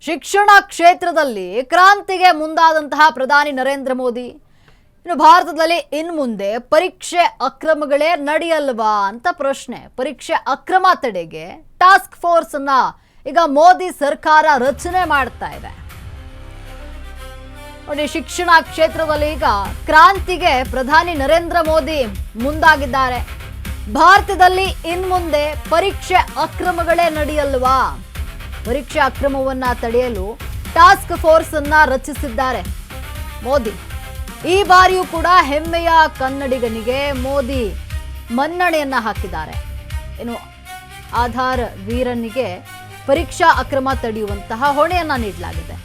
ಶಿಕ್ಷಣ ಕ್ಷೇತ್ರದಲ್ಲಿ ಕ್ರಾಂತಿಗೆ ಮುಂದಾದಂತಹ ಪ್ರಧಾನಿ ನರೇಂದ್ರ ಮೋದಿ ಇನ್ನು ಭಾರತದಲ್ಲಿ ಇನ್ಮುಂದೆ ಪರೀಕ್ಷೆ ಅಕ್ರಮಗಳೇ ನಡೆಯಲ್ವಾ ಅಂತ ಪ್ರಶ್ನೆ. ಪರೀಕ್ಷೆ ಅಕ್ರಮ ತಡೆಗೆ ಟಾಸ್ಕ್ ಫೋರ್ಸ್ ಅನ್ನ ಈಗ ಮೋದಿ ಸರ್ಕಾರ ರಚನೆ ಮಾಡ್ತಾ ಇದೆ. ನೋಡಿ, ಶಿಕ್ಷಣ ಕ್ಷೇತ್ರದಲ್ಲಿ ಈಗ ಕ್ರಾಂತಿಗೆ ಪ್ರಧಾನಿ ನರೇಂದ್ರ ಮೋದಿ ಮುಂದಾಗಿದ್ದಾರೆ. ಭಾರತದಲ್ಲಿ ಇನ್ಮುಂದೆ ಪರೀಕ್ಷೆ ಅಕ್ರಮಗಳೇ ನಡೆಯಲ್ವಾ? ಪರೀಕ್ಷೆ ಅಕ್ರಮವನ್ನ ತಡೆಯಲು ಟಾಸ್ಕ್ ಫೋರ್ಸ್ ಅನ್ನ ರಚಿಸಿದ್ದಾರೆ ಮೋದಿ. ಈ ಬಾರಿಯೂ ಕೂಡ ಹೆಮ್ಮೆಯ ಕನ್ನಡಿಗನಿಗೆ ಮೋದಿ ಮನ್ನಣೆಯನ್ನ ಹಾಕಿದ್ದಾರೆ. ಇನ್ನು ಆಧಾರ್ ವೀರನಿಗೆ ಪರೀಕ್ಷಾ ಅಕ್ರಮ ತಡೆಯುವಂತಹ ಹೊಣೆಯನ್ನ ನೀಡಲಾಗಿದೆ.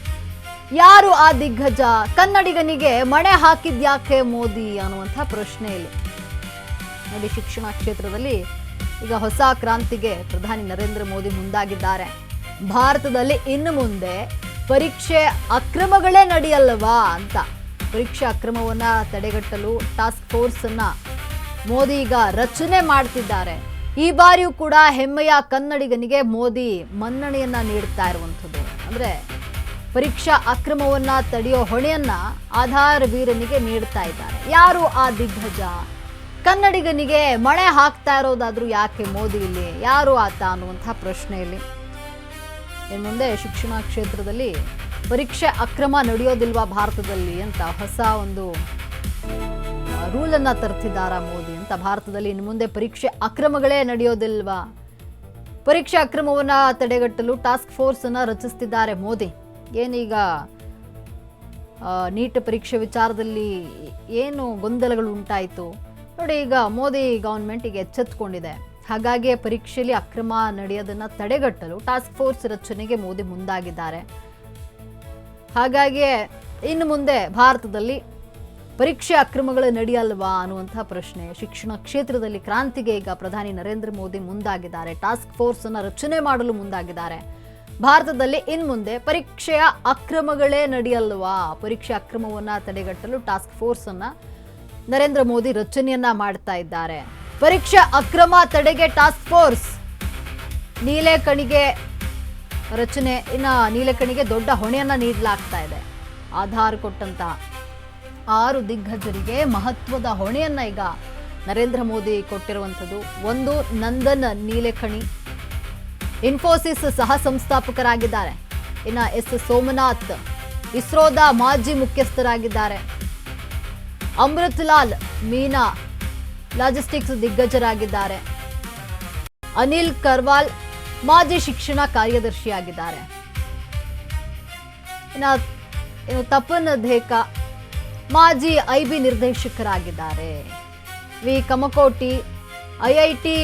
ಯಾರು ಆ ದಿಗ್ಗಜ? ಕನ್ನಡಿಗನಿಗೆ ಮಣೆ ಹಾಕಿದ್ಯಾಕೆ ಮೋದಿ ಅನ್ನುವಂಥ ಪ್ರಶ್ನೆ ಇಲ್ಲಿ. ನೋಡಿ, ಶಿಕ್ಷಣ ಕ್ಷೇತ್ರದಲ್ಲಿ ಈಗ ಹೊಸ ಕ್ರಾಂತಿಗೆ ಪ್ರಧಾನಿ ನರೇಂದ್ರ ಮೋದಿ ಮುಂದಾಗಿದ್ದಾರೆ. ಭಾರತದಲ್ಲಿ ಇನ್ನು ಮುಂದೆ ಪರೀಕ್ಷೆ ಅಕ್ರಮಗಳೇ ನಡೆಯಲ್ವಾ ಅಂತ ಪರೀಕ್ಷೆ ಅಕ್ರಮವನ್ನ ತಡೆಗಟ್ಟಲು ಟಾಸ್ಕ್ ಫೋರ್ಸ್ ಅನ್ನ ಮೋದಿ ಈಗ ರಚನೆ ಮಾಡ್ತಿದ್ದಾರೆ. ಈ ಬಾರಿಯೂ ಕೂಡ ಹೆಮ್ಮೆಯ ಕನ್ನಡಿಗನಿಗೆ ಮೋದಿ ಮನ್ನಣೆಯನ್ನ ನೀಡ್ತಾ ಇರುವಂಥದ್ದು. ಅಂದ್ರೆ ಪರೀಕ್ಷಾ ಅಕ್ರಮವನ್ನ ತಡೆಯೋ ಹೊಣೆಯನ್ನ ಆಧಾರ್ ವೀರನಿಗೆ ನೀಡ್ತಾ ಇದ್ದಾರೆ. ಯಾರು ಆ ದಿಗ್ಗಜ? ಕನ್ನಡಿಗನಿಗೆ ಮಣೆ ಹಾಕ್ತಾ ಇರೋದಾದ್ರೂ ಯಾಕೆ ಮೋದಿ ಇಲ್ಲಿ? ಯಾರು ಆತ ಅನ್ನುವಂಥ ಪ್ರಶ್ನೆಯಲ್ಲಿ ಇನ್ನು ಮುಂದೆ ಶಿಕ್ಷಣ ಕ್ಷೇತ್ರದಲ್ಲಿ ಪರೀಕ್ಷೆ ಅಕ್ರಮ ನಡೆಯೋದಿಲ್ವಾ ಭಾರತದಲ್ಲಿ ಅಂತ ಹೊಸ ಒಂದು ರೂಲನ್ನು ತರ್ತಿದ್ದಾರ ಮೋದಿ ಅಂತ. ಭಾರತದಲ್ಲಿ ಇನ್ನು ಮುಂದೆ ಪರೀಕ್ಷೆ ಅಕ್ರಮಗಳೇ ನಡೆಯೋದಿಲ್ವಾ? ಪರೀಕ್ಷೆ ಅಕ್ರಮವನ್ನ ತಡೆಗಟ್ಟಲು ಟಾಸ್ಕ್ ಫೋರ್ಸ್ ಅನ್ನ ರಚಿಸ್ತಿದ್ದಾರೆ ಮೋದಿ. ಏನೀಗ ನೀಟ್ ಪರೀಕ್ಷೆ ವಿಚಾರದಲ್ಲಿ ಏನು ಗೊಂದಲಗಳು ಉಂಟಾಯಿತು ನೋಡಿ, ಈಗ ಮೋದಿ ಗವರ್ಮೆಂಟ್ ಈಗ ಎಚ್ಚೆತ್ತುಕೊಂಡಿದೆ. ಹಾಗಾಗಿ ಪರೀಕ್ಷೆಯಲ್ಲಿ ಅಕ್ರಮ ನಡೆಯೋದನ್ನ ತಡೆಗಟ್ಟಲು ಟಾಸ್ಕ್ ಫೋರ್ಸ್ ರಚನೆಗೆ ಮೋದಿ ಮುಂದಾಗಿದ್ದಾರೆ. ಹಾಗಾಗಿ ಇನ್ನು ಮುಂದೆ ಭಾರತದಲ್ಲಿ ಪರೀಕ್ಷೆ ಅಕ್ರಮಗಳು ನಡೆಯಲ್ವಾ ಅನ್ನುವಂಥ ಪ್ರಶ್ನೆ. ಶಿಕ್ಷಣ ಕ್ಷೇತ್ರದಲ್ಲಿ ಕ್ರಾಂತಿಗೆ ಈಗ ಪ್ರಧಾನಿ ನರೇಂದ್ರ ಮೋದಿ ಮುಂದಾಗಿದ್ದಾರೆ. ಟಾಸ್ಕ್ ಫೋರ್ಸ್ ಅನ್ನ ರಚನೆ ಮಾಡಲು ಮುಂದಾಗಿದ್ದಾರೆ. ಭಾರತದಲ್ಲಿ ಇನ್ನು ಮುಂದೆ ಪರೀಕ್ಷೆಯ ಅಕ್ರಮಗಳೇ ನಡೆಯಲ್ವಾ? ಪರೀಕ್ಷೆ ಅಕ್ರಮವನ್ನ ತಡೆಗಟ್ಟಲು ಟಾಸ್ಕ್ ಫೋರ್ಸ್ ಅನ್ನ ನರೇಂದ್ರ ಮೋದಿ ರಚನೆಯನ್ನ ಮಾಡ್ತಾ ಇದ್ದಾರೆ. ಪರೀಕ್ಷೆ ಅಕ್ರಮ ತಡೆಗೆ ಟಾಸ್ಕ್ ಫೋರ್ಸ್, ನೀಲೇಕಣಿಗೆ ರಚನೆ. ಇನ್ನು ನೀಲೇಕಣಿಗೆ ದೊಡ್ಡ ಹೊಣೆಯನ್ನ ನೀಡಲಾಗ್ತಾ ಇದೆ. ಆಧಾರ್ ಕೊಟ್ಟಂತಹ 6 ದಿಗ್ಗಜರಿಗೆ ಮಹತ್ವದ ಹೊಣೆಯನ್ನ ಈಗ ನರೇಂದ್ರ ಮೋದಿ ಕೊಟ್ಟಿರುವಂಥದ್ದು. ಒಂದು ನಂದನ್ ನೀಲೇಕಣಿ, ಇನ್ಫೋಸಿಸ್ ಸಹ ಸಂಸ್ಥಾಪಕರಾಗಿದ್ದಾರೆ. ಇನ್ನು ಎಸ್ ಸೋಮನಾಥ್ ಇಸ್ರೋದ ಮಾಜಿ ಮುಖ್ಯಸ್ಥರಾಗಿದ್ದಾರೆ. ಅಮೃತ್ ಲಾಲ್ ಮೀನಾ ಲಾಜಿಸ್ಟಿಕ್ಸ್ ದಿಗ್ಗಜರಾಗಿದ್ದಾರೆ. ಅನಿಲ್ ಕರ್ವಾಲ್ ಮಾಜಿ ಶಿಕ್ಷಣ ಕಾರ್ಯದರ್ಶಿಯಾಗಿದ್ದಾರೆ. ಇನ್ನು ತಪನ್ ಧೇಕಾ ಮಾಜಿ ಐಬಿ ನಿರ್ದೇಶಕರಾಗಿದ್ದಾರೆ. ವಿ ಕಮಕೋಟಿ ಐಐಟಿ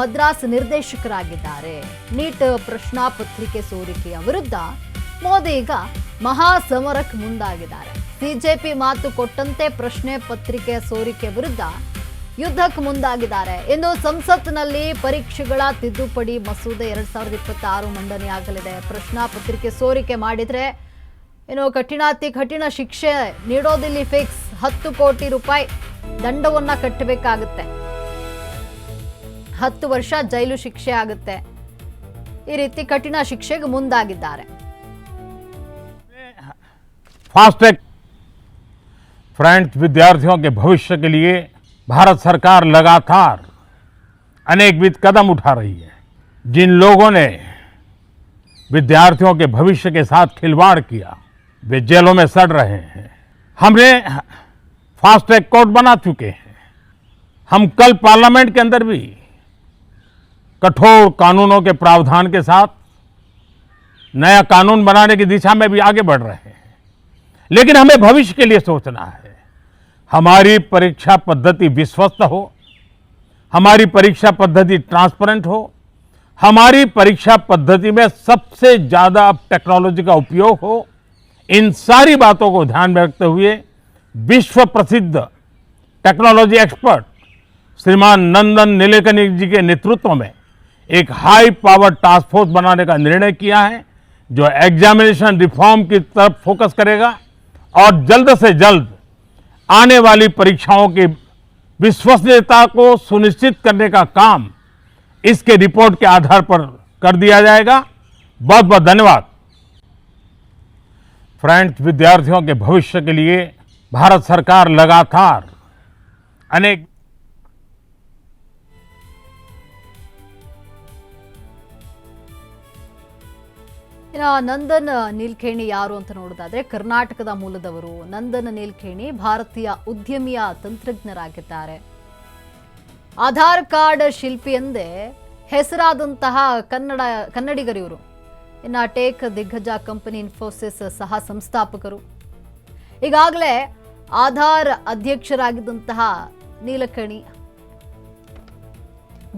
ಮದ್ರಾಸ್ ನಿರ್ದೇಶಕರಾಗಿದ್ದಾರೆ. ನೀಟ್ ಪ್ರಶ್ನಾ ಪತ್ರಿಕೆ ಸೋರಿಕೆಯ ವಿರುದ್ಧ ಮೋದಿ ಈಗ ಮಹಾಸಮರಕ್ಕೆ ಮುಂದಾಗಿದ್ದಾರೆ. ಸಿಜೆಪಿ ಮಾತು ಕೊಟ್ಟಂತೆ ಪ್ರಶ್ನೆ ಪತ್ರಿಕೆ ಸೋರಿಕೆ ವಿರುದ್ಧ ಯುದ್ಧಕ್ಕೆ ಮುಂದಾಗಿದ್ದಾರೆ. ಇನ್ನು ಸಂಸತ್ನಲ್ಲಿ ಪರೀಕ್ಷೆಗಳ ತಿದ್ದುಪಡಿ ಮಸೂದೆ 2026 ಮಂಡನೆಯಾಗಲಿದೆ. ಪ್ರಶ್ನಾ ಪತ್ರಿಕೆ ಸೋರಿಕೆ ಮಾಡಿದ್ರೆ ಇನ್ನು ಕಠಿಣಾತಿ ಕಠಿಣ ಶಿಕ್ಷೆ ನೀಡೋದಿಲ್ಲಿ ಫಿಕ್ಸ್. 10 ಕೋಟಿ ರೂಪಾಯಿ ದಂಡವನ್ನ ಕಟ್ಟಬೇಕಾಗುತ್ತೆ. 10 ವರ್ಷ ಜೈಲು ಶಿಕ್ಷೆ ಆಗುತ್ತೆ. ಈ ರೀತಿ ಕಠಿಣ ಶಿಕ್ಷೆಗೆ ಮುಂದಾಗಿದ್ದಾರೆ. फास्ट ट्रैक फ्रेंड्स, विद्यार्थियों के भविष्य के लिए भारत सरकार लगातार अनेकविध कदम उठा रही है. जिन लोगों ने विद्यार्थियों के भविष्य के साथ खिलवाड़ किया वे जेलों में सड़ रहे हैं. हमने फास्ट ट्रैक कोर्ट बना चुके हैं. हम कल पार्लियामेंट के अंदर भी कठोर कानूनों के प्रावधान के साथ नया कानून बनाने की दिशा में भी आगे बढ़ रहे हैं. लेकिन हमें भविष्य के लिए सोचना है. हमारी परीक्षा पद्धति विश्वस्त हो, हमारी परीक्षा पद्धति ट्रांसपेरेंट हो, हमारी परीक्षा पद्धति में सबसे ज्यादा टेक्नोलॉजी का उपयोग हो. इन सारी बातों को ध्यान में रखते हुए विश्व प्रसिद्ध टेक्नोलॉजी एक्सपर्ट श्रीमान नंदन नीलेकनी जी के नेतृत्व में एक हाई पावर टास्क फोर्स बनाने का निर्णय किया है, जो एग्जामिनेशन रिफॉर्म की तरफ फोकस करेगा और जल्द से जल्द आने वाली परीक्षाओं की विश्वसनीयता को सुनिश्चित करने का काम इसके रिपोर्ट के आधार पर कर दिया जाएगा. बहुत बहुत धन्यवाद. फ्रेंड्स, विद्यार्थियों के भविष्य के लिए भारत सरकार लगातार अनेक ಇನ್ನು ನಂದನ್ ನೀಲ್ಕೇಣಿ ಯಾರು ಅಂತ ನೋಡೋದಾದ್ರೆ ಕರ್ನಾಟಕದ ಮೂಲದವರು. ನಂದನ್ ನೀಲ್ಕೇಣಿ ಭಾರತೀಯ ಉದ್ಯಮಿಯ ತಂತ್ರಜ್ಞರಾಗಿದ್ದಾರೆ. ಆಧಾರ್ ಕಾರ್ಡ್ ಶಿಲ್ಪಿ ಎಂದೇ ಹೆಸರಾದಂತಹ ಕನ್ನಡಿಗರಿವರು. ಇನ್ನು ಟೇಕ್ ದಿಗ್ಗಜ ಕಂಪನಿ ಇನ್ಫೋಸಿಸ್ ಸಹ ಸಂಸ್ಥಾಪಕರು. ಈಗಾಗಲೇ ಆಧಾರ್ ಅಧ್ಯಕ್ಷರಾಗಿದ್ದಂತಹ ನೀಲಕೇಣಿ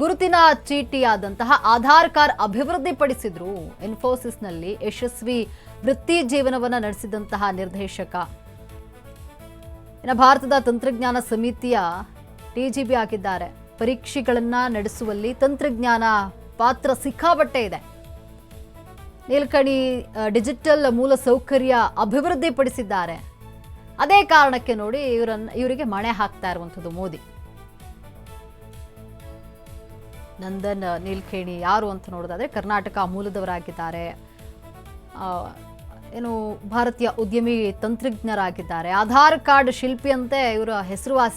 ಗುರುತಿನ ಚೀಟಿಯಾದಂತಹ ಆಧಾರ್ ಕಾರ್ಡ್ ಅಭಿವೃದ್ಧಿಪಡಿಸಿದ್ರು. ಇನ್ಫೋಸಿಸ್ನಲ್ಲಿ ಯಶಸ್ವಿ ವೃತ್ತಿ ಜೀವನವನ್ನು ನಡೆಸಿದಂತಹ ನಿರ್ದೇಶಕ. ಇನ್ನು ಭಾರತದ ತಂತ್ರಜ್ಞಾನ ಸಮಿತಿಯ ಟಿಜಿಬಿ ಆಗಿದ್ದಾರೆ. ಪರೀಕ್ಷೆಗಳನ್ನ ನಡೆಸುವಲ್ಲಿ ತಂತ್ರಜ್ಞಾನ ಪಾತ್ರ ಸಿಕ್ಕಾಪಟ್ಟೆ ಇದೆ. ನೀಲಕಣಿ ಡಿಜಿಟಲ್ ಮೂಲಸೌಕರ್ಯ ಅಭಿವೃದ್ಧಿಪಡಿಸಿದ್ದಾರೆ. ಅದೇ ಕಾರಣಕ್ಕೆ ನೋಡಿ ಇವರಿಗೆ ಮಣೆ ಹಾಕ್ತಾ ಇರುವಂಥದ್ದು ಮೋದಿ. ನಂದನ್ ನೀಲ್ಕೇಣಿ ಯಾರು ಅಂತ ನೋಡೋದಾದ್ರೆ ಕರ್ನಾಟಕ ಮೂಲದವರಾಗಿದ್ದಾರೆ. ಏನು ಭಾರತೀಯ ಉದ್ಯಮಿ ತಂತ್ರಜ್ಞರಾಗಿದ್ದಾರೆ. ಆಧಾರ್ ಕಾರ್ಡ್ ಶಿಲ್ಪಿ ಅಂತೆ ಇವರ ಹೆಸರುವಾಸಿ